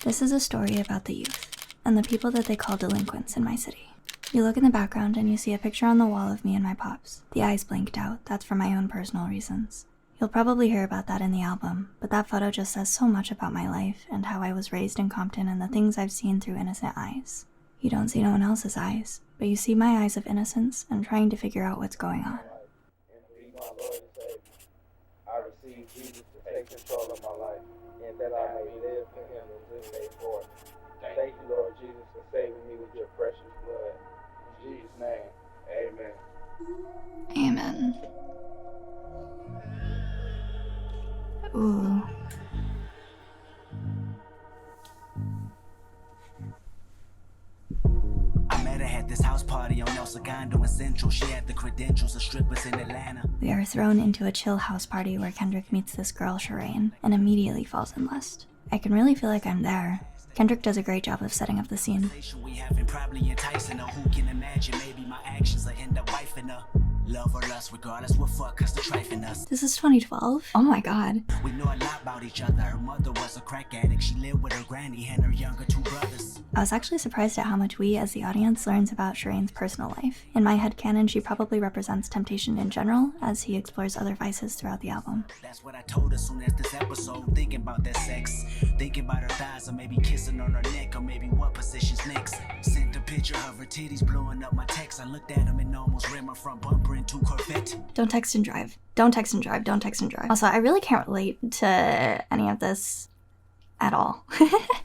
This is a story about the youth, and the people that they call delinquents in my city. You look in the background and you see a picture on the wall of me and my pops. The eyes blinked out, that's for my own personal reasons. You'll probably hear about that in the album, but that photo just says so much about my life and how I was raised in Compton and the things I've seen through innocent eyes. You don't see no one else's eyes, but you see my eyes of innocence and trying to figure out what's going on. I receive Jesus to take control of my life, and that I may live for him and live made for it. Thank you, Lord Jesus, for saving me with your precious blood. In Jesus' name, amen. Amen. Ooh. I met her at this house party on El Segundo in Central. She had the credentials of strippers in Atlanta. We are thrown into a chill house party where Kendrick meets this girl, Shireen, and immediately falls in lust. I can really feel like I'm there. Kendrick does a great job of setting up the scene. We having probably enticing her. Who can imagine? Maybe my actions will end up wifing her. Love or lust, regardless, we'll fuck cause they're trifling us. This is 2012? Oh my god. We know a lot about each other. Her mother was a crack addict. She lived with her granny and her younger two brothers. I was actually surprised at how much we, as the audience, learns about Shireen's personal life. In my headcanon, she probably represents temptation in general, as he explores other vices throughout the album. That's what I told her soon as this episode. Thinking about that sex. Thinking about her thighs, or maybe kissing on her neck, or maybe what position's next. Sent a picture of her titties blowing up my text. I looked at them and almost ran my front bumper into Corvette. Don't text and drive. Don't text and drive. Don't text and drive. Also, I really can't relate to any of this at all.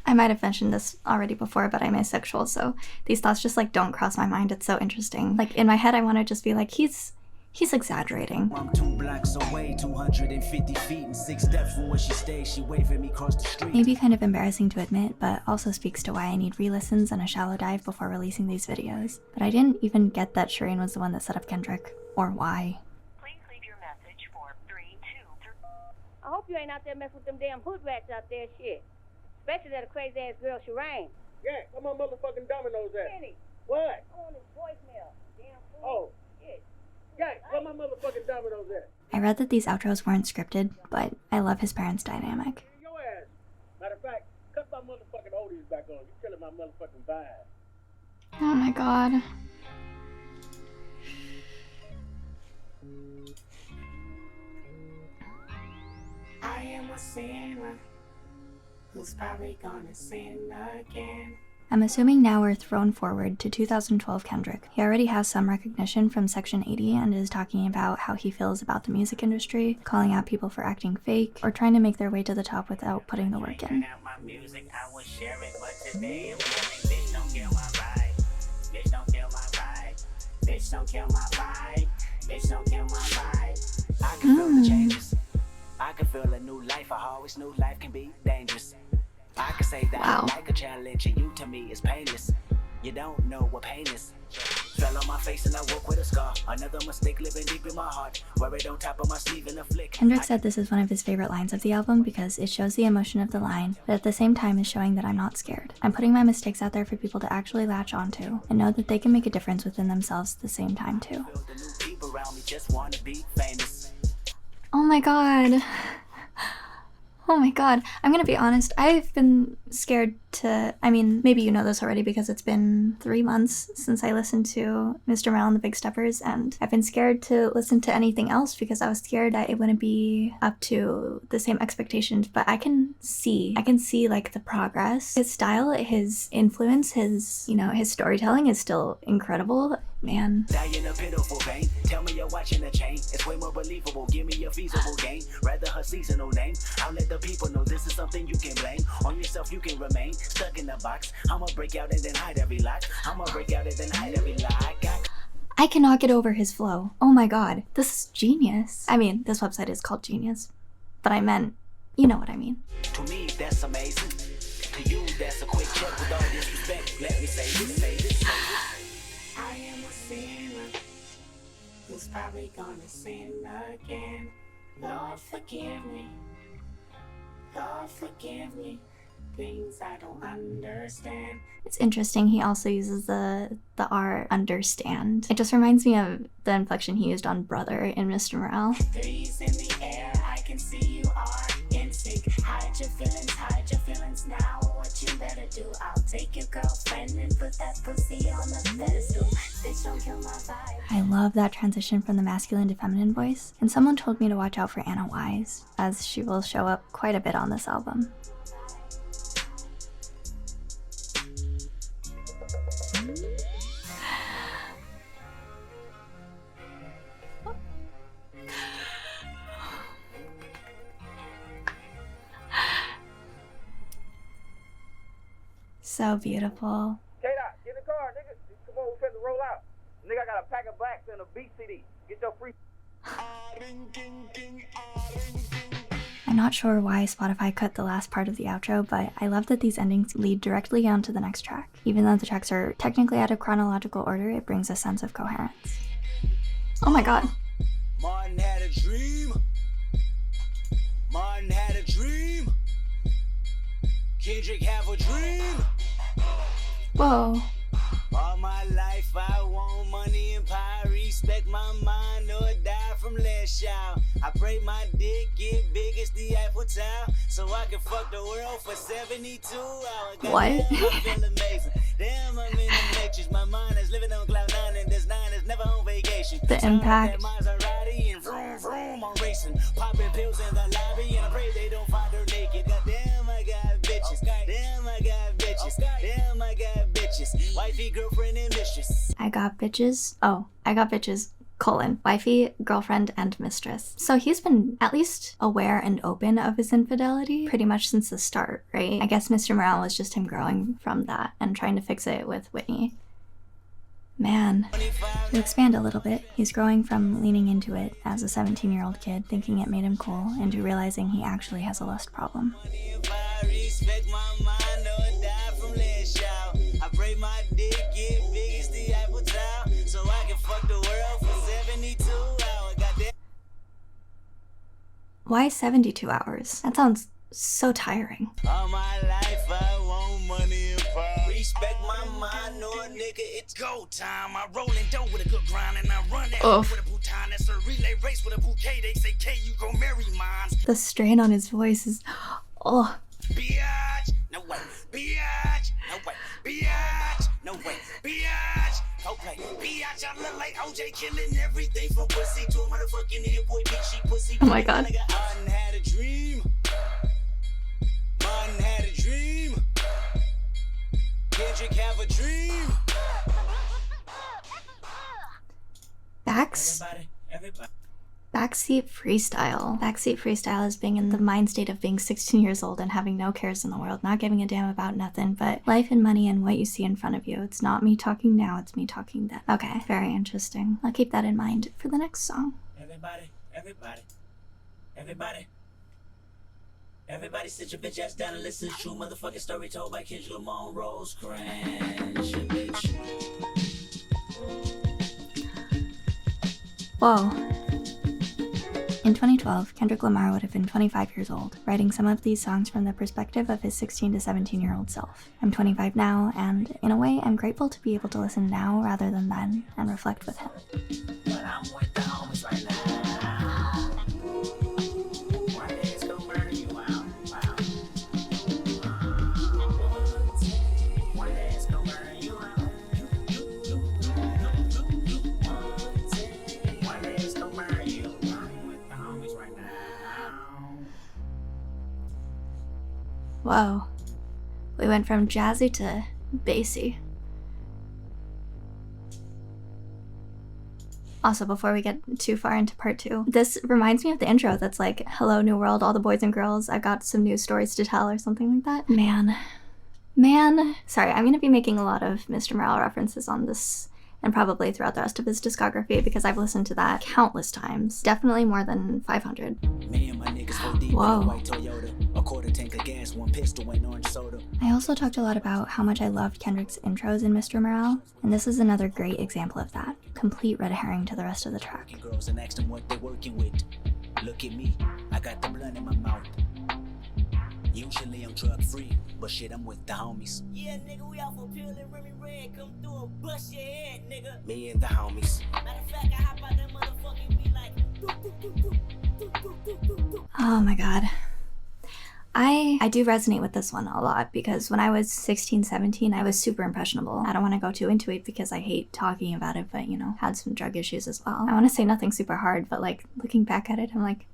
I might have mentioned this already before, but I'm asexual, so these thoughts just like don't cross my mind. It's so interesting. Like in my head, I want to just be like, he's exaggerating. I'm 2 blocks away, 250 feet and 6 steps from where she stays. She waving me across the street. Maybe kind of embarrassing to admit, but also speaks to why I need re-listens and a shallow dive before releasing these videos. But I didn't even get that Shireen was the one that set up Kendrick, or why. Please leave your message for 323. I hope you ain't out there messing with them damn hood rats out there, shit. Especially that crazy ass girl, Shireen. Yeah, where my motherfucking dominoes at? Kenny, What? I want his voicemail. Damn fool. Oh, Shit. yeah, where my motherfucking dominoes at? I read that these outros weren't scripted, but I love his parents' dynamic. Your ass. Matter of fact, cut my motherfucking oldies back on. You killing my motherfucking vibe. Oh my god. I am a sinner who's probably gonna sin again. I'm assuming now we're thrown forward to 2012 Kendrick. He already has some recognition from Section 80 and is talking about how he feels about the music industry, calling out people for acting fake, or trying to make their way to the top without putting the work in. My music, I would share it, but today I'm feeling, bitch, don't kill my vibe. Bitch, don't kill my vibe. Bitch, don't kill my vibe. Bitch, don't kill my vibe. I can feel the changes. I can feel a new life. I always knew life can be dangerous. I can say that Wow. I like a challenge, and you to me is painless. You don't know what pain is. Fell on my face and I woke with a scar. Another mistake living deep in my heart. Wear it on top of my sleeve in a flick. Kendrick said this is one of his favorite lines of the album because it shows the emotion of the line, but at the same time is showing that I'm not scared. I'm putting my mistakes out there for people to actually latch onto and know that they can make a difference within themselves at the same time too. Feel the new people around me just wanna be famous. Oh my god. Oh my god. I'm gonna be honest, I've been scared to, I mean, maybe you know this already because it's been 3 months since I listened to Mr. Mel and the Big Steppers, and I've been scared to listen to anything else because I was scared that it wouldn't be up to the same expectations, but I can see like the progress. His style, his influence, his, you know, his storytelling is still incredible. Man. Die in a pitiful pain. Tell me you're watching a chain. It's way more believable. Give me a feasible game. Rather her seasonal name. I'll let the people know this is something you can blame. On yourself you can remain stuck in the box. I'ma break out and then hide every lock. I'ma break out and then hide every lock. I cannot get over his flow. Oh my god, this is genius. I mean, this website is called Genius, but I meant, you know what I mean. To me, that's amazing. To you, that's a quick check with all disrespect. Let me say this, say this, say this. I am a sinner who's probably gonna sin again. Lord, forgive me. Lord, forgive me. Things I don't understand. It's interesting he also uses the R, understand. It just reminds me of the inflection he used on brother in Mr. Morale. Threes in the air, I can see you are in sync. Hide your feelings now. What you do. I'll take your girlfriend and put that pussy on the pedestal. Bitch, don't kill my vibe. I love that transition from the masculine to feminine voice, and someone told me to watch out for Anna Wise, as she will show up quite a bit on this album. So beautiful. K-Dot, get in the car, nigga. Come on, we finna roll out. Nigga, I got a pack of blacks and a beat CD. Get your free. I'm not sure why Spotify cut the last part of the outro, but I love that these endings lead directly onto the next track. Even though the tracks are technically out of chronological order, it brings a sense of coherence. Oh my god. Martin had a dream. Martin had a dream. Kendrick have a dream. Whoa. All my life I want money and power. Respect my mind or die from last shout. I pray my dick get big as the Eiffel Tower, so I can fuck the world for 72 hours. What? I feel amazing. Damn, I'm in the matrix. My mind is living on cloud nine, and this nine is never on vacation. The impact. Maserati and vroom vroom, I'm racing, popping pills in the lobby, and I pray they don't find her naked. Goddamn, I got bitches. Damn, I got bitches. Damn, I got bitches. Wifey, girlfriend, and mistress. I got bitches. Oh, I got bitches. Wifey, girlfriend, and mistress. So he's been at least aware and open of his infidelity pretty much since the start, right? I guess Mr. Morale was just him growing from that and trying to fix it with Whitney. Man, to expand a little bit, he's growing from leaning into it as a 17-year-old kid, thinking it made him cool, into realizing he actually has a lust problem. Respect my mind or die from last shout. I pray my dick get big as the Eiffel Tower, so I can fuck the world for 72 hours. Goddamn. Why 72 hours? That sounds so tiring. All my life I want money and power. Respect my mind or nigga, it's go time. I roll in dough with a good grind and I run that with a bouton. That's a relay race with a bouquet. They say, K, you gon' marry mine. The strain on his voice is... oh. Biatch, no way. Biatch, no way. Biatch, no way. Biatch, okay. Biatch, I look like OJ killing everything from pussy to a motherfucking hit boy. Bitch, she pussy. Oh my god. Martin had a dream. Martin had a dream. Kendrick have a dream. Backseat freestyle. Backseat freestyle is being in the mind state of being 16 years old and having no cares in the world, not giving a damn about nothing but life and money and what you see in front of you. It's not me talking now, it's me talking then. Okay, very interesting. I'll keep that in mind for the next song. Everybody sit your bitch ass down and listen to true motherfucking story told by Kendrick Lamar Rose Crash, bitch. Whoa. In 2012, Kendrick Lamar would have been 25 years old, writing some of these songs from the perspective of his 16 to 17-year-old self. I'm 25 now, and in a way, I'm grateful to be able to listen now rather than then, and reflect with him. But I'm with the homies right now. One day it's gonna burn you out. One day it's gonna burn you out. One day it's gonna burn you out. Whoa. We went from jazzy to bassy. Also, before we get too far into part 2, this reminds me of the intro that's like, hello new world, all the boys and girls, I got some new stories to tell, or something like that. Man. Sorry, I'm gonna be making a lot of Mr. Morale references on this and probably throughout the rest of his discography because I've listened to that countless times. Definitely more than 500. Me and my niggas go deep in a white Toyota. A quarter tank of gas, one pistol, and orange soda. I also talked a lot about how much I loved Kendrick's intros in Mr. Morale, and this is another great example of that. Complete red herring to the rest of the track. Girls and ask them what they're working with. Look at me, I got the blunt in my mouth. Usually I'm drug free, but shit, I'm with the homies. Yeah, nigga, we off a pill and Remy Red. Come through and bust your head, nigga. Me and the homies. Matter of fact, I hop out that motherfucking beat like. Oh my god. I do resonate with this one a lot because when I was 16, 17, I was super impressionable. I don't want to go too into it because I hate talking about it, but you know, had some drug issues as well. I want to say nothing super hard, but like looking back at it, I'm like,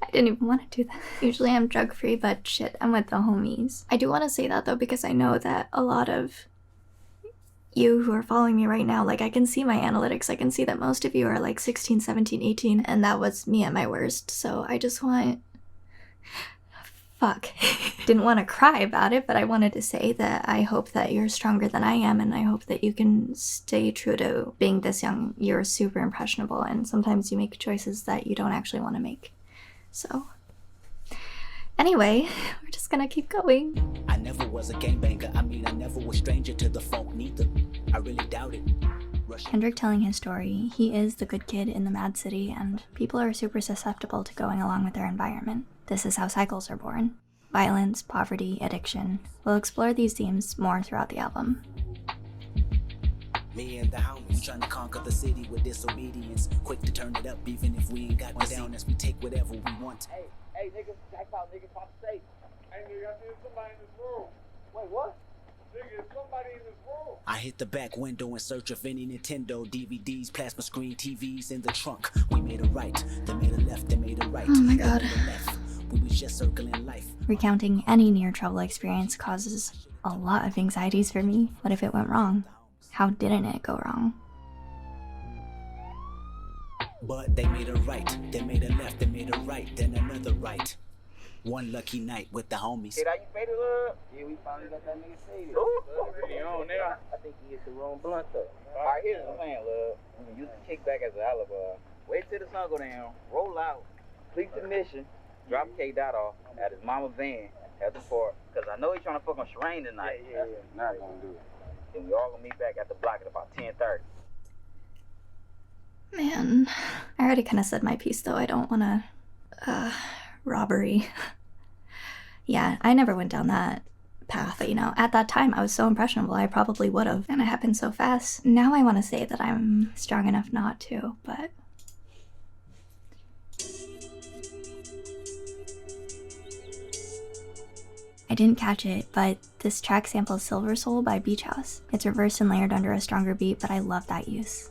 I didn't even want to do that. Usually I'm drug free, but shit, I'm with the homies. I do want to say that though because I know that a lot of you who are following me right now, like I can see my analytics. I can see that most of you are like 16, 17, 18, and that was me at my worst. So I just want... Fuck. Didn't want to cry about it, but I wanted to say that I hope that you're stronger than I am, and I hope that you can stay true to being this young. You're super impressionable, and sometimes you make choices that you don't actually want to make. So, anyway, we're just gonna keep going. I never was a gangbanger. I mean, I never was stranger to the funk neither. I really doubt it. Kendrick telling his story, he is the good kid in the mad city, and people are super susceptible to going along with their environment. This is how cycles are born. Violence, poverty, addiction. We'll explore these themes more throughout the album. Me and the homies trying to conquer the city with disobedience. Quick to turn it up even if we ain't got it down as we take whatever we want. Hey, niggas, jackpot, niggas, pop safe. Hey, nigga, I see somebody in this room. Wait, what? Nigga, somebody in this room. I hit the back window in search of any Nintendo DVDs, plasma screen TVs in the trunk. We made a right, they made a left, they made a right. Oh my god. We was just circling life. Recounting any near trouble experience causes a lot of anxieties for me. What if it went wrong? How didn't it go wrong? But they made a right, they made a left, they made a right, then another right. One lucky night with the homies. Hey, you faded up? Yeah, we finally got that nigga faded. He on there. I think he hit the wrong blunt though. Alright, here's the plan, love. We can use the kickback as an alibi. Wait till the sun go down, roll out, complete the mission, drop K Dot off at his mama's van at the port. Cause I know he's trying to fuck on Shireen tonight. Yeah. Not gonna do it. Then we all gonna meet back at the block at about 10:30. Man, I already kind of said my piece though. I don't want to, robbery. Yeah, I never went down that path, but you know, at that time I was so impressionable, I probably would have, and it happened so fast. Now I want to say that I'm strong enough not to, but... I didn't catch it, but this track samples Silver Soul by Beach House. It's reversed and layered under a stronger beat, but I love that use.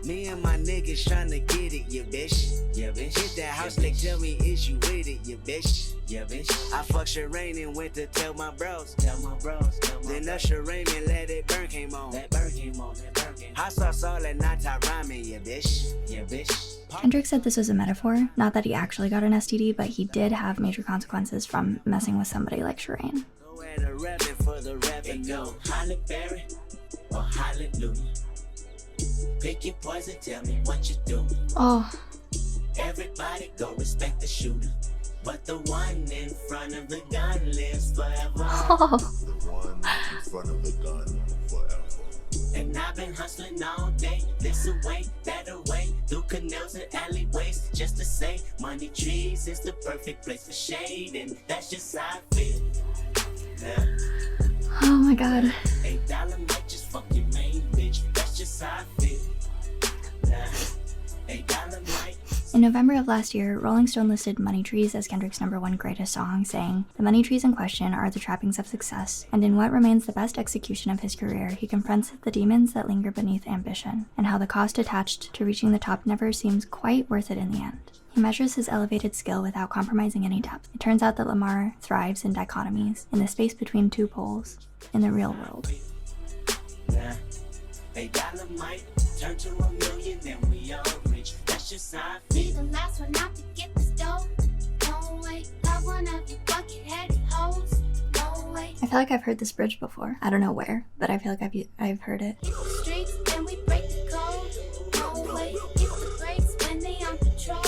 Me and my niggas tryna get it, yeah bitch. Yeah bitch. Hit that house, they tell me is you with it, yeah bitch. Yeah bitch. I fucked Shireen and went to tell my bros. Then Usher Raymond let it burn came on. Hot sauce all that night I rhyming, yeah bitch. Yeah bitch. Kendrick said this was a metaphor, not that he actually got an STD, but he did have major consequences from messing with somebody like Shireen. Go at a reppin' for the revenue. Holly Berry or hallelujah. Pick your poison, tell me what you do. Oh. Everybody go respect the shooter, but the one in front of the gun lives forever. Oh. The one in front of the gun forever. And I've been hustling all day, this away, that away, through canals and alleyways, just to say, money trees is the perfect place for shade, and that's just how I feel. Yeah. Oh my god. $8 might just fuck your main bitch, that's just how I feel. Yeah. $8 might. In November of last year, Rolling Stone listed Money Trees as Kendrick's #1 greatest song, saying, "The money trees in question are the trappings of success, and in what remains the best execution of his career, he confronts the demons that linger beneath ambition, and how the cost attached to reaching the top never seems quite worth it in the end." He measures his elevated skill without compromising any depth. It turns out that Lamar thrives in dichotomies, in the space between two poles, in the real world. Yeah. $8 might turn to $1 million, and we all rich. That's just how I Be feel. the last one out to get the stove. No way. Got one of your bucket-headed hoes. No way. I feel like I've heard this bridge before. I don't know where, but I feel like I've heard it. Hit the streets, then we break the code. No way. Hit the brakes when they on patrol.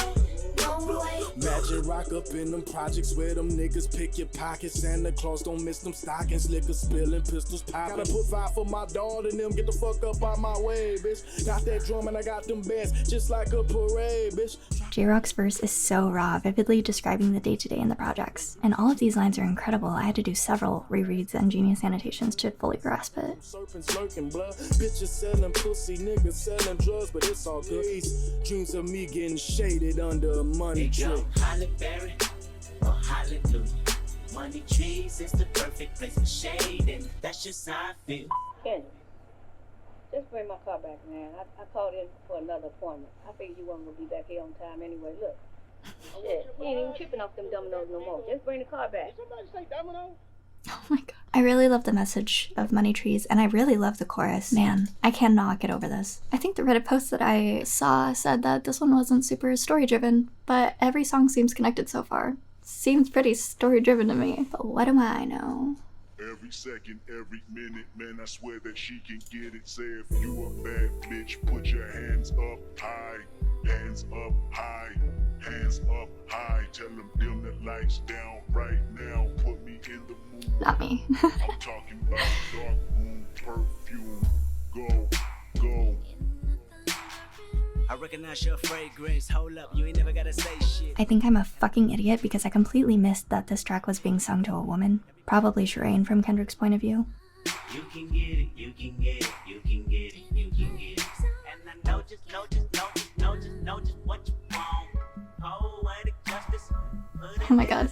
No way. Imagine Rock up in them projects where them niggas pick your pockets. Santa Claus don't miss them stockings. Liquor spilling, pistols popping. Gotta put fire for my dog and them. Get the fuck up out my way, bitch. Got that drum and I got them bands just like a parade, bitch. J-Rock's verse is so raw, vividly describing the day-to-day in the projects. And all of these lines are incredible. I had to do several rereads and Genius annotations to fully grasp it. Serpents lurking, blood. Bitches selling pussy, niggas selling drugs, but it's all good. Dreams of me getting shaded under a money tree. Holly Berry or Hallelujah. Money trees is the perfect place for shade, and that's just how I feel. Kendrick, just bring my car back, man. I called in for another appointment. I figured you weren't gonna be back here on time anyway. Look. Shit, he ain't even tripping off them dominoes no more. Just bring the car back. Somebody say domino? Oh my god. I really love the message of Money Trees, and I really love the chorus. Man, I cannot get over this. I think the Reddit post that I saw said that this one wasn't super story-driven, but every song seems connected so far. Seems pretty story-driven to me, but what do I know? Every second, every minute, man, I swear that she can get it. Say if you a bad bitch, put your hands up high. Hands up high. Hands up high. Tell them dim the lights down right now. Put me in the mood. Not me. I'm talking about dark room perfume. Go, go. I recognize your fragrance. Hold up, you ain't never gotta say shit. I think I'm a fucking idiot because I completely missed that this track was being sung to a woman. Probably Shireen from Kendrick's point of view. You can get it, you can get it, you can get it, you can get it. And I know just what you want. Poetic justice. Oh my god.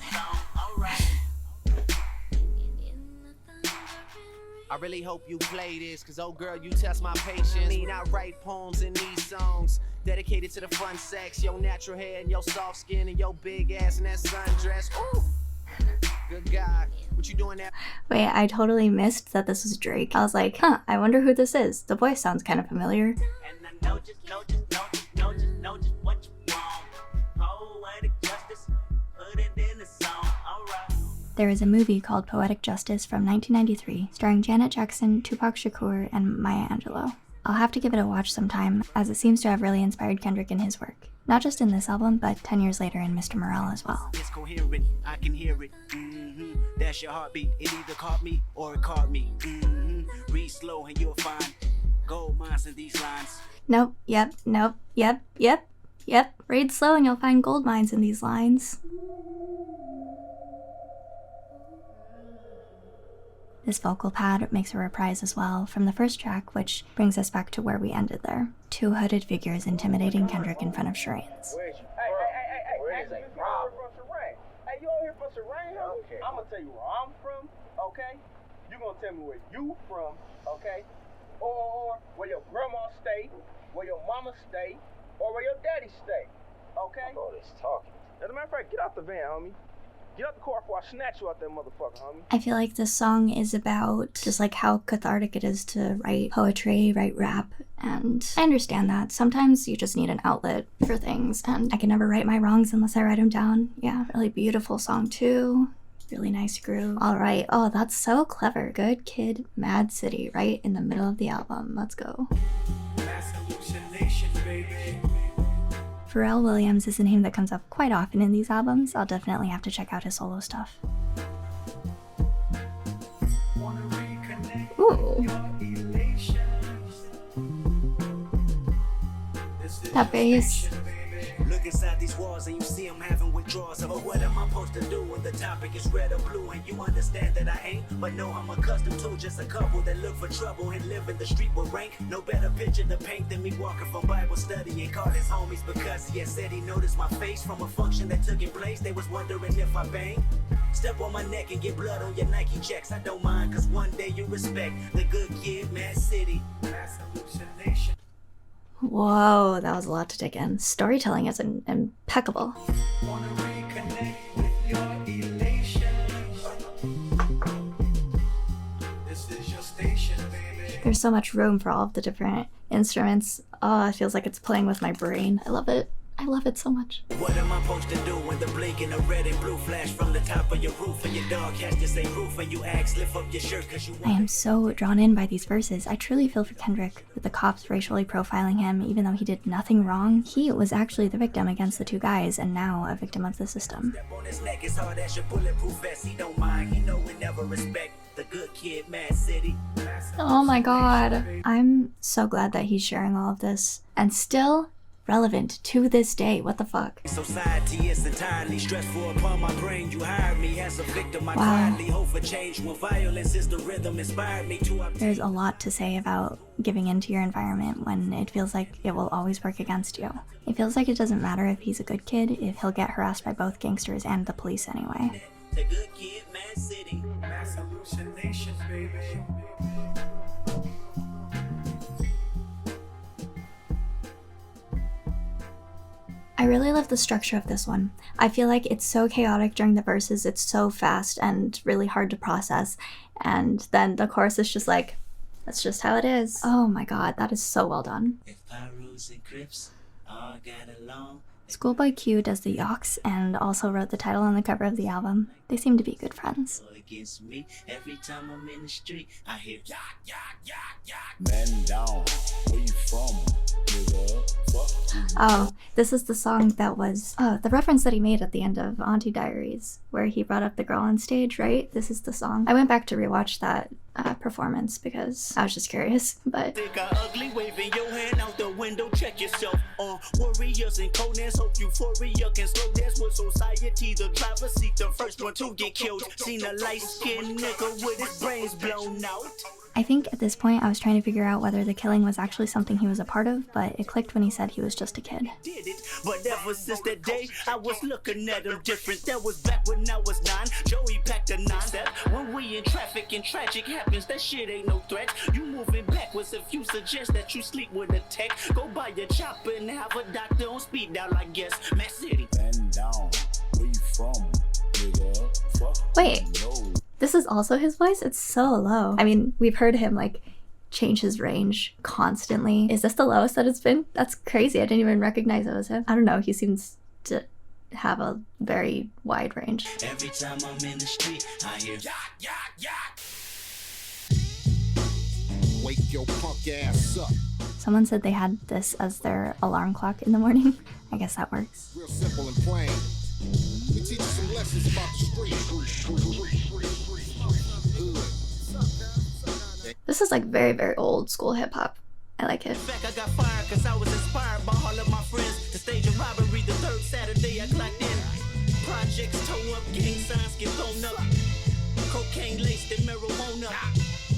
I really hope you play this, cause oh girl, you test my patience. I write poems in these songs dedicated to the fun sex, your natural hair and your soft skin and your big ass and that sundress. Ooh. Good God, what you doing there? Wait, I totally missed that this was Drake. I was like, huh, I wonder who this is. The voice sounds kind of familiar. And I know just what you want. Poetic justice, put it in the song, alright. There is a movie called Poetic Justice from 1993, starring Janet Jackson, Tupac Shakur, and Maya Angelou. I'll have to give it a watch sometime, as it seems to have really inspired Kendrick in his work. Not just in this album, but 10 years later in Mr. Morale as well. It's coherent, I can hear it. That's your heartbeat. It either caught me or it caught me. Read slow and you'll find gold mines in these lines. Nope, yep, nope, yep. Read slow and you'll find gold mines in these lines. This vocal pad makes a reprise as well from the first track, which brings us back to where we ended there. Two hooded figures intimidating Kendrick in front of Shireen's. Where's you? Hey, where is that problem? Hey, you over here from Shireen, homie? Okay. I'm gonna tell you where I'm from, okay? You gonna tell me where you from, okay? Or where your grandma stay, where your mama stay, or where your daddy stay, okay? All this talking. As a matter of fact, get out the van, homie. Get out the car before I snatch you out that motherfucker, homie. I feel like this song is about just like how cathartic it is to write poetry, write rap, and I understand that. Sometimes you just need an outlet for things, and I can never right my wrongs unless I write them down. Yeah, really beautiful song too. Really nice groove. All right, oh, that's so clever. Good Kid, Mad City, right in the middle of the album. Let's go. Pharrell Williams is a name that comes up quite often in these albums. I'll definitely have to check out his solo stuff. Ooh. That bass. Look inside these walls and you see I'm having withdrawals. But what am I supposed to do when the topic is red or blue? And you understand that I ain't, but no, I'm accustomed to just a couple that look for trouble and live in the street with rank. No better picture to paint than me walking from Bible study and called his homies because he had said he noticed my face from a function that took in place. They was wondering if I banged. Step on my neck and get blood on your Nike checks. I don't mind, cause one day you respect the good kid, Mad City. Mass hallucination. Whoa, that was a lot to take in. Storytelling is impeccable. There's so much room for all of the different instruments. Oh, it feels like it's playing with my brain. I love it. I love it so much. What am I supposed to do when the blink and the red and blue flash from the top of your roof and your dog has to say roof and you ask lift up your shirt cause you I am so drawn in by these verses. I truly feel for Kendrick with the cops racially profiling him even though he did nothing wrong. He was actually the victim against the two guys and now a victim of the system. on his neck as hard as your bulletproof vest. He don't mind, he know we never respect the good kid, Mad City. Oh my god. I'm so glad that he's sharing all of this and still relevant to this day. What the fuck? Society is entirely stressful upon my brain. You hired me as a victim. I quietly hope for change when violence is the rhythm inspired me to. There's a lot to say about giving into your environment when it feels like it will always work against you. It feels like it doesn't matter if he's a good kid, if he'll get harassed by both gangsters and the police anyway. The good kid, Mad City. Mass hallucination, baby. I really love the structure of this one. I feel like it's so chaotic during the verses, it's so fast and really hard to process, and then the chorus is just like, that's just how it is. Oh my god, that is so well done. If Pyrus and Crips all got along. Schoolboy Q does the yawks and also wrote the title on the cover of the album. They seem to be good friends. Against me, every time I'm in the street, I hear yak, yak, yak, yak. Man down, where you from, nigga? Fuck you. Oh, this is the song that was, the reference that he made at the end of Auntie Diaries, where he brought up the girl on stage, right? This is the song. I went back to rewatch that performance because I was just curious, but... Think I ugly, waving your hand out the window, check yourself. Warriors and Conans, hope euphoria can slow dance with society. The driver seat, the first one to get killed. Seen a light-skinned nigga with his brains blown out. I think at this point I was trying to figure out whether the killing was actually something he was a part of, but it clicked when he said he was just a kid. Did it, but ever since that day, I was looking at him different. That was back when I was 9. Joey packed a 9-step. When we in traffic and tragic happens, that shit ain't no threat. You moving backwards if you suggest that you sleep with a tech. Go buy your chopper and have a doctor on speed dial, I guess. Mac City. Man down, where you from, nigga? Fuck Wait. no. This is also his voice? It's so low. I mean, we've heard him like change his range constantly. Is this the lowest that it's been? That's crazy. I didn't even recognize it was him. I don't know. He seems to have a very wide range. Every time I'm in the street, I hear yak, yak, yak. Wake your punk ass up. Someone said they had this as their alarm clock in the morning. I guess that works. Real simple and plain. We teach you some lessons about the street. This is like very, very old school hip hop. I like it. In fact, I got fired because I was inspired by all of my friends to stage a robbery the third Saturday I clocked in. Projects tow up, gang signs get thrown up. Cocaine laced in marijuana.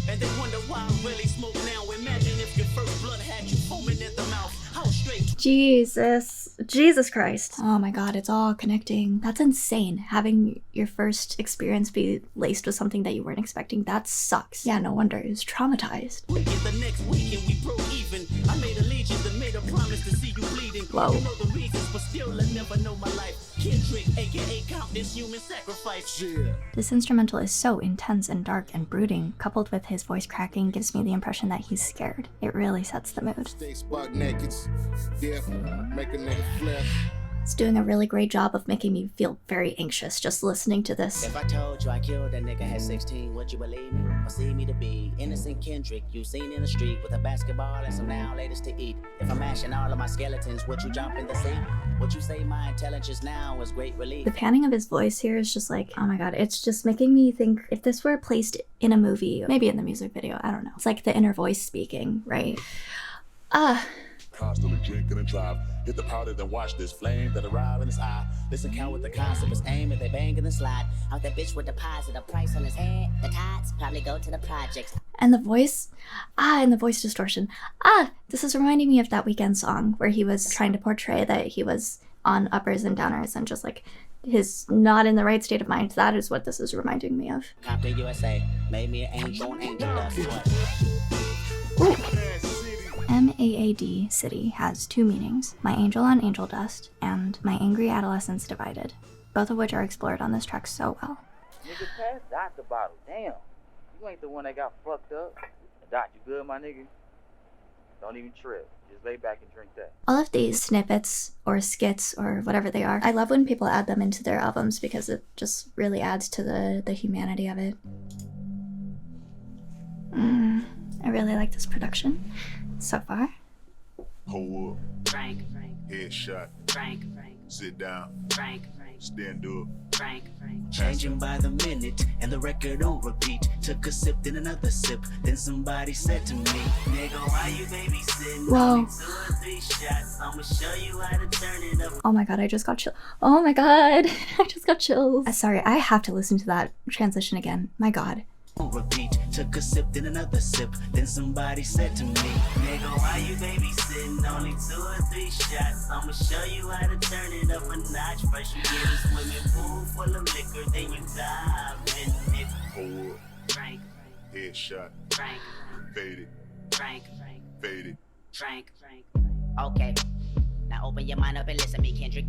And they wonder why I really smoke now. Imagine if your first blood had you foaming at the mouth. How straight. Jesus Christ. Oh my god, it's all connecting. That's insane. Having your first experience be laced with something that you weren't expecting, that sucks. Yeah, no wonder. He was traumatized. We get the next weekend, we broke even. I made allegiance and made a promise to see you bleeding. Whoa. You know the reasons, but still I never know my life. Kendrick, aka Count this human sacrifice. Yeah. This instrumental is so intense and dark and brooding, coupled with his voice cracking gives me the impression that he's scared. It really sets the mood. Stay spot naked. Yeah, make a nigga flip. It's doing a really great job of making me feel very anxious just listening to this. If I told you I killed that nigga at 16, would you believe me? Or see me to be innocent Kendrick you seen in the street with a basketball and some now ladies to eat? If I'm mashing all of my skeletons, would you jump in the sea? Would you say my intelligence now is great relief? The panning of his voice here is just like, oh my god, it's just making me think if this were placed in a movie, maybe in the music video, I don't know. It's like the inner voice speaking, right? Constantly drinking and drive. Hit the powder, then watch this flame that arrive in his eye. Listen, count with the concept is aim and they bang in the slide. Out that bitch with deposit a price on his head. The tots probably go to the projects. And the voice, and the voice distortion. This is reminding me of that Weeknd song where he was trying to portray that he was on uppers and downers and just like his not in the right state of mind. That is what this is reminding me of. Compton, USA, made me an angel on angel dust. Ooh. MAAD City has two meanings, my angel on angel dust and my angry adolescence divided, both of which are explored on this track so well. Nigga, pass Dot the bottle. Damn. You ain't the one that got fucked up. Dot, you good, my nigga? Don't even trip. Just lay back and drink that. All of these snippets or skits or whatever they are, I love when people add them into their albums because it just really adds to the humanity of it. I really like this production so far. Hold up. Frank, Headshot. Frank, Sit down. Frank, Stand up. Frank. Changing by the minute, and the record on repeat. Took a sip, then another sip. Then somebody said to me, nigga, why you babysitting? Whoa. Only 2 or 3 shots. I'ma show you how to turn it up. Oh my god, I just got chill. Oh my god, I just got chills. Sorry, I have to listen to that transition again. My god. On repeat, took a sip, then another sip. Then somebody said to me, nigga, why you babysitting? Only 2 or 3 shots. I'ma show you how to turn it up a notch. First you get a swimming pool full of liquor, then you dive in it. Hold up. Frank, Headshot. Frank, Faded. Frank, Faded. Frank. Okay, now open your mind up and listen to me, Kendrick.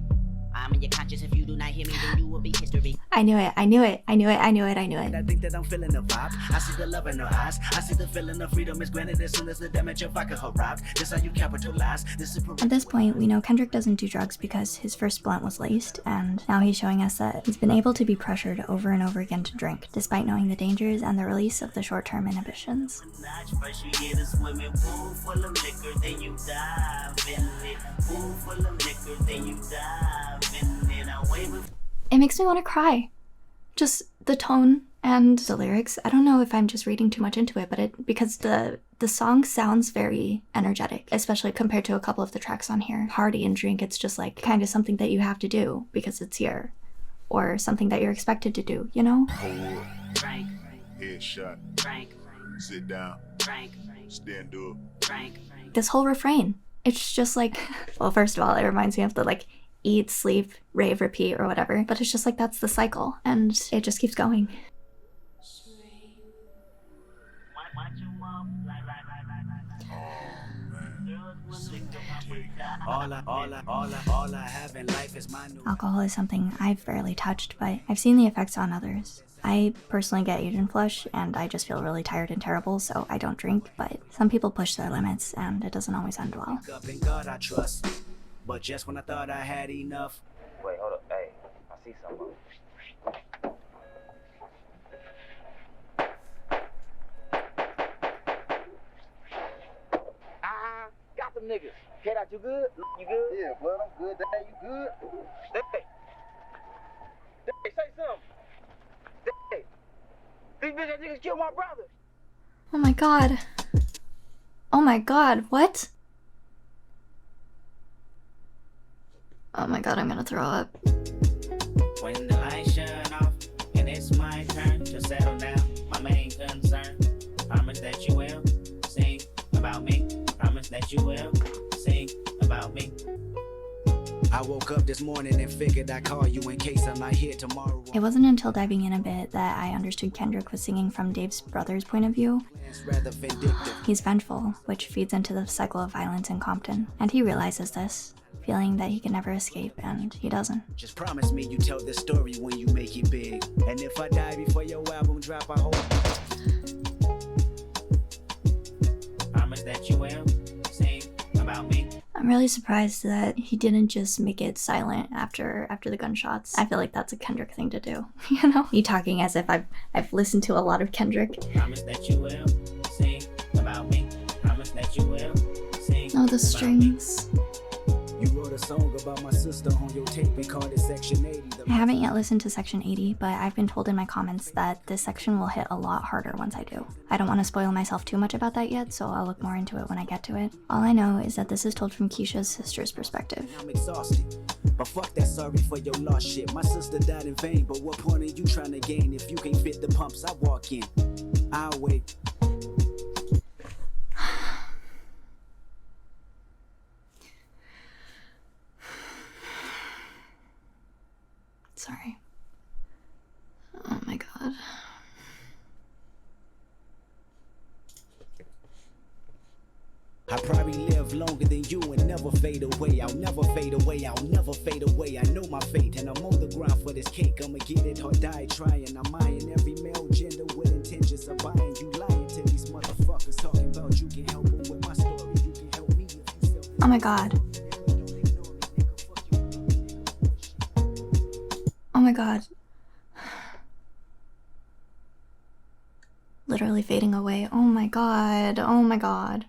I'm in your conscience. If you do not hear me, then you will be history. I knew it. And I think that I'm feeling the vibe. I see the love in her eyes. I see the feeling of freedom is granted as soon as the damage of vodka arrived. This how you capitalize. This is At this point, we know Kendrick doesn't do drugs because his first blunt was laced, and now he's showing us that he's been able to be pressured over and over again to drink, despite knowing the dangers and the release of the short-term inhibitions. First you get a swimming pool full of liquor, then you dive in it. Pool full of liquor, then you dive in it. I wave It makes me want to cry. Just the tone and the lyrics. I don't know if I'm just reading too much into it, but because the song sounds very energetic, especially compared to a couple of the tracks on here. Party and drink, it's just like kind of something that you have to do because it's here, or something that you're expected to do, you know? Hold up. Frank, Headshot. Frank, Sit down. Frank, Stand up. Frank. This whole refrain, it's just like, well, first of all, it reminds me of the like eat, sleep, rave, repeat, or whatever, but it's just like that's the cycle, and it just keeps going. All I have in life is my new. Alcohol is something I've barely touched, but I've seen the effects on others. I personally get Asian flush, and I just feel really tired and terrible, so I don't drink, but some people push their limits, and it doesn't always end well. Up in God I trust, but just when I thought I had enough. Wait, hold up. Hey, I see something. Got them niggas. Head out, you good? You good? Yeah, blood, I'm good. Dad, you good? Hey, say something. Hey, these bitch niggas killed my brother. Oh my god. Oh my god, what? Oh my god, I'm gonna throw up. When the lights shut off and it's my turn to settle down, my main concern. Promise that you will sing about me. Promise that you will sing about me. I woke up this morning and figured I'd call you in case I'm not here tomorrow. It wasn't until diving in a bit that I understood Kendrick was singing from Dave's brother's point of view. It's rather vindictive. He's vengeful, which feeds into the cycle of violence in Compton, and he realizes this, feeling that he can never escape, and he doesn't. Just promise me you tell this story when you make it big. And if I die before your album drop, I hope. Promise that you will sing about me. I'm really surprised that he didn't just make it silent after the gunshots. I feel like that's a Kendrick thing to do, you know? Me talking as if I've listened to a lot of Kendrick. Promise that you will sing about me. Promise that you will sing. Oh, the strings. You wrote a song about my sister on your tape and called it Section 80. I haven't yet listened to Section 80, but I've been told in my comments that this section will hit a lot harder once I do. I don't want to spoil myself too much about that yet, so I'll look more into it when I get to it. All I know is that this is told from Keisha's sister's perspective. I'm exhausted, but fuck that sorry for your lost shit. My sister died in vain, but what point are you trying to gain? If you can't fit the pumps, I walk in. I'll wait. Sorry. Oh my god. I probably live longer than you and never fade away. I'll never fade away. I'll never fade away. I know my fate and I'm on the ground for this cake. I'ma get it or die trying. I'm eyeing every male gender with intentions of buying. You lying to these motherfuckers talking about you can help them with my story. You can Oh my god. Oh my god. Literally fading away. Oh my god. Oh my god.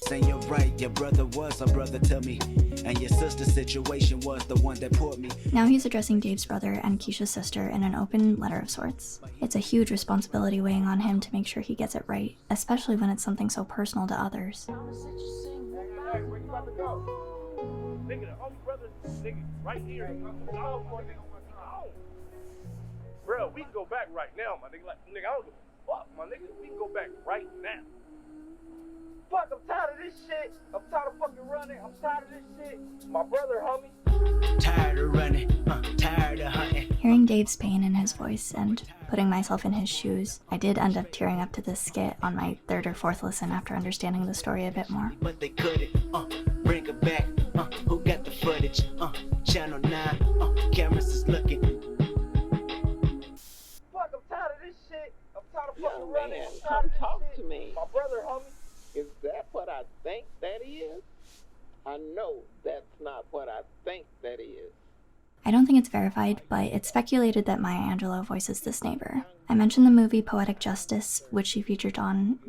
Say you're right, your brother was a brother to me, and your sister's situation was the one that put me. Now he's addressing Dave's brother and Keisha's sister in an open letter of sorts. It's a huge responsibility weighing on him to make sure he gets it right, especially when it's something so personal to others. Hey, where you about to go? Nigga, the only brother, nigga, right here. Bro, we can go back right now, my nigga. Like, nigga, I don't give a fuck, my nigga. We can go back right now. Fuck, I'm tired of this shit. I'm tired of fucking running. I'm tired of this shit. My brother, homie. Tired of running, tired of hunting. Hearing Dave's pain in his voice and putting myself in his shoes, I did end up tearing up to this skit on my third or fourth listen after understanding the story a bit more. But they couldn't, bring it back, who got the footage, Channel 9, cameras is looking. Fuck, I'm tired of this shit. I'm tired of fucking Young running. man, I'm tired come of this talk shit. to me. My brother, homie. Is that what I think that is? I know that's not what I think that is. I don't think it's verified, but it's speculated that Maya Angelou voices this neighbor. I mentioned the movie Poetic Justice, which she featured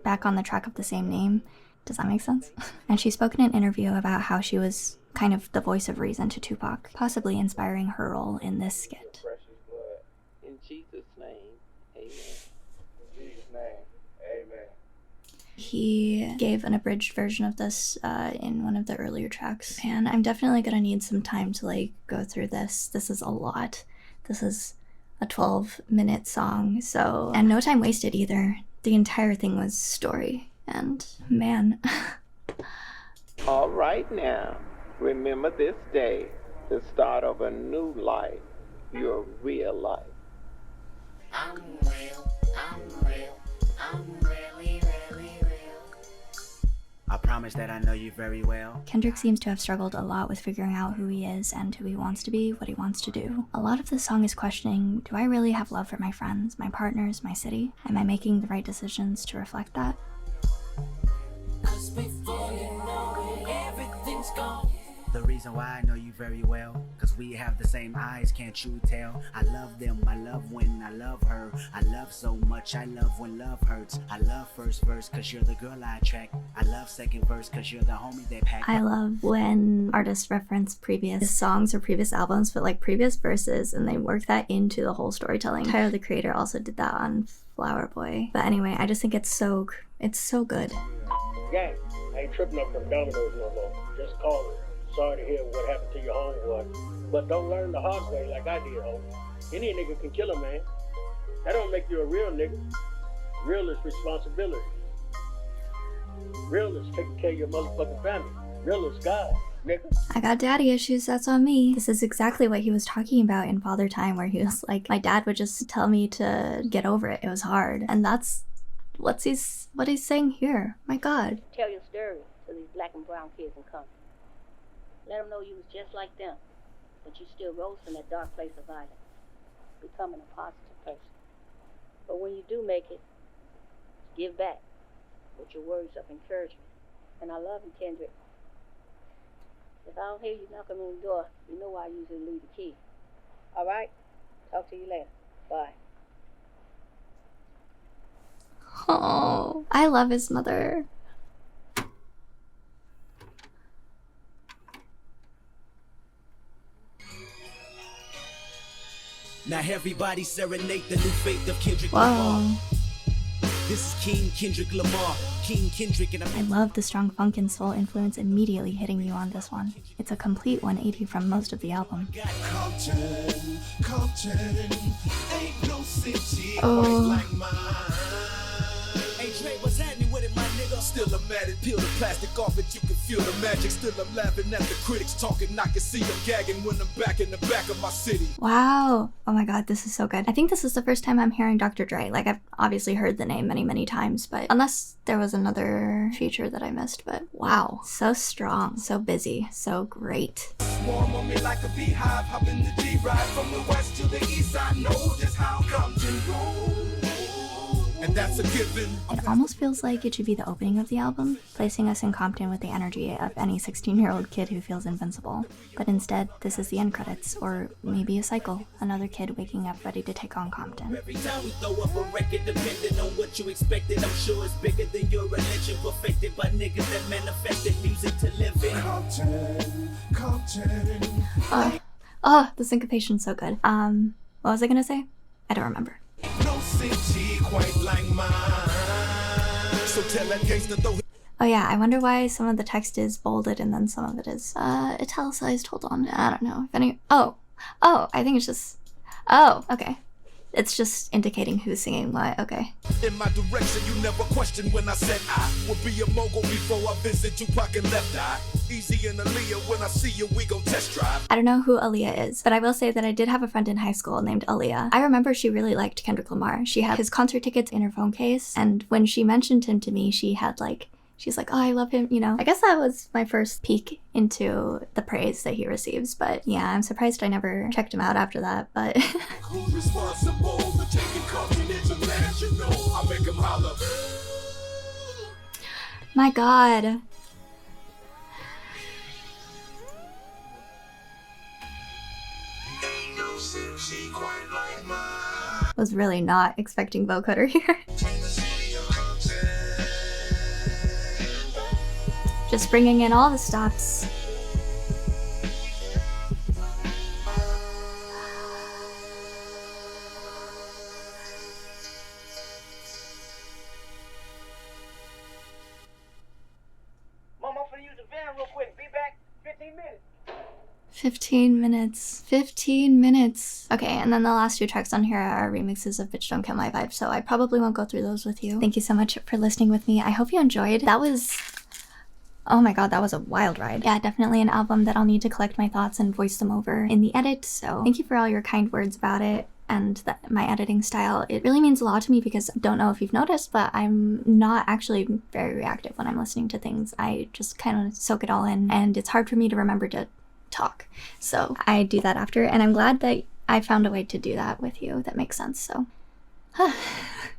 back on the track of the same name. Does that make sense? And she spoke in an interview about how she was kind of the voice of reason to Tupac, possibly inspiring her role in this skit. Precious blood. In Jesus' name, amen. In Jesus' name, amen. He gave an abridged version of this in one of the earlier tracks. And I'm definitely gonna need some time to go through this. This is a lot. This is a 12-minute song, so... And no time wasted either. The entire thing was story. And man... All right now, remember this day, the start of a new life, your real life. I'm real, I'm real, I'm really, really real. I promise that I know you very well. Kendrick seems to have struggled a lot with figuring out who he is and who he wants to be, what he wants to do. A lot of the song is questioning, do I really have love for my friends, my partners, my city? Am I making the right decisions to reflect that? 'Cause before you know it, everything's gone. The reason why I know you very well, cause we have the same eyes, can't you tell? I love them, I love when I love her. I love so much, I love when love hurts. I love first verse, cause you're the girl I attract. I love second verse, cause you're the homie they pack. I love when artists reference previous songs or previous albums, but previous verses, and they work that into the whole storytelling. Tyler, the Creator, also did that on Flower Boy. But anyway, I just think it's so good. Gang, I ain't tripping up from Domino's no more. Just call it. Sorry to hear what happened to your homeboy. But don't learn the hard way like I did, homie. Any nigga can kill a man. That don't make you a real nigga. Real is responsibility. Real is taking care of your motherfucking family. Real is God, nigga. I got daddy issues, that's on me. This is exactly what he was talking about in Father Time, where he was like, my dad would just tell me to get over it. It was hard. And that's what he's saying here. My God. Tell your story to these black and brown kids in country. Let them know you was just like them, but you still rose from that dark place of violence, becoming a positive person. But when you do make it, give back with your words of encouragement. And I love you, Kendrick. If I don't hear you knocking on the door, you know I usually leave the key. All right? Talk to you later. Bye. Oh, I love his mother. Now everybody serenade the new faith of Kendrick Whoa. Lamar. This is King Kendrick Lamar. King Kendrick and I love the strong funk and soul influence immediately hitting you on this one. It's a complete 180 from most of the album. Hey Dre, what's happening with it, my nigga? Still I'm at it, peel the plastic off it, you can feel the magic. Still I'm laughing at the critics talking, I can see them gagging when I'm back in the back of my city. Wow. Oh my God, this is so good. I think this is the first time I'm hearing Dr. Dre. I've obviously heard the name many, many times, but unless there was another feature that I missed, but wow. So strong, so busy, so great. Swarm on me like a beehive, hop in the G-Ride from the west to the east. I know just how it comes and goes. And that's a given. It almost feels like it should be the opening of the album, placing us in Compton with the energy of any 16-year-old kid who feels invincible. But instead, this is the end credits, or maybe a cycle, another kid waking up ready to take on Compton. Every time we throw up a record, depending on what you expected, I'm sure it's bigger than your religion, perfected by niggas that manifested music to live in. Compton. Oh, the syncopation's so good. What was I gonna say? I don't remember. No city quite like mine. So tell that gangster throw. Oh yeah, I wonder why some of the text is bolded and then some of it is italicized. Hold on, I don't know. If any. Oh, I think it's just. Oh, okay. It's just indicating who's singing what. Okay. In my direction, you never questioned when I said I would be a mogul before I visit Tupac and Left Eye. Easy and Aaliyah, when I see you, we gon' test drive. I don't know who Aaliyah is, but I will say that I did have a friend in high school named Aaliyah. I remember she really liked Kendrick Lamar. She had his concert tickets in her phone case, and when she mentioned him to me, she's like, oh, I love him, you know. I guess that was my first peek into the praise that he receives, but yeah, I'm surprised I never checked him out after that, but... Who's responsible for taking Compton international? I make him holler. My God. Was really not expecting vocoder here. Just bringing in all the stops. Mom, I'm finna use the van real quick. Be back 15 minutes. 15 minutes. Okay, and then the last two tracks on here are remixes of Bitch Don't Kill My Vibe, so I probably won't go through those with you. Thank you so much for listening with me. I hope you enjoyed. That was... oh my god, that was a wild ride. Yeah, definitely an album that I'll need to collect my thoughts and voice them over in the edit, so thank you for all your kind words about it and my editing style. It really means a lot to me because I don't know if you've noticed, but I'm not actually very reactive when I'm listening to things. I just kind of soak it all in, and it's hard for me to remember to talk. So I do that after, and I'm glad that I found a way to do that with you that makes sense, so...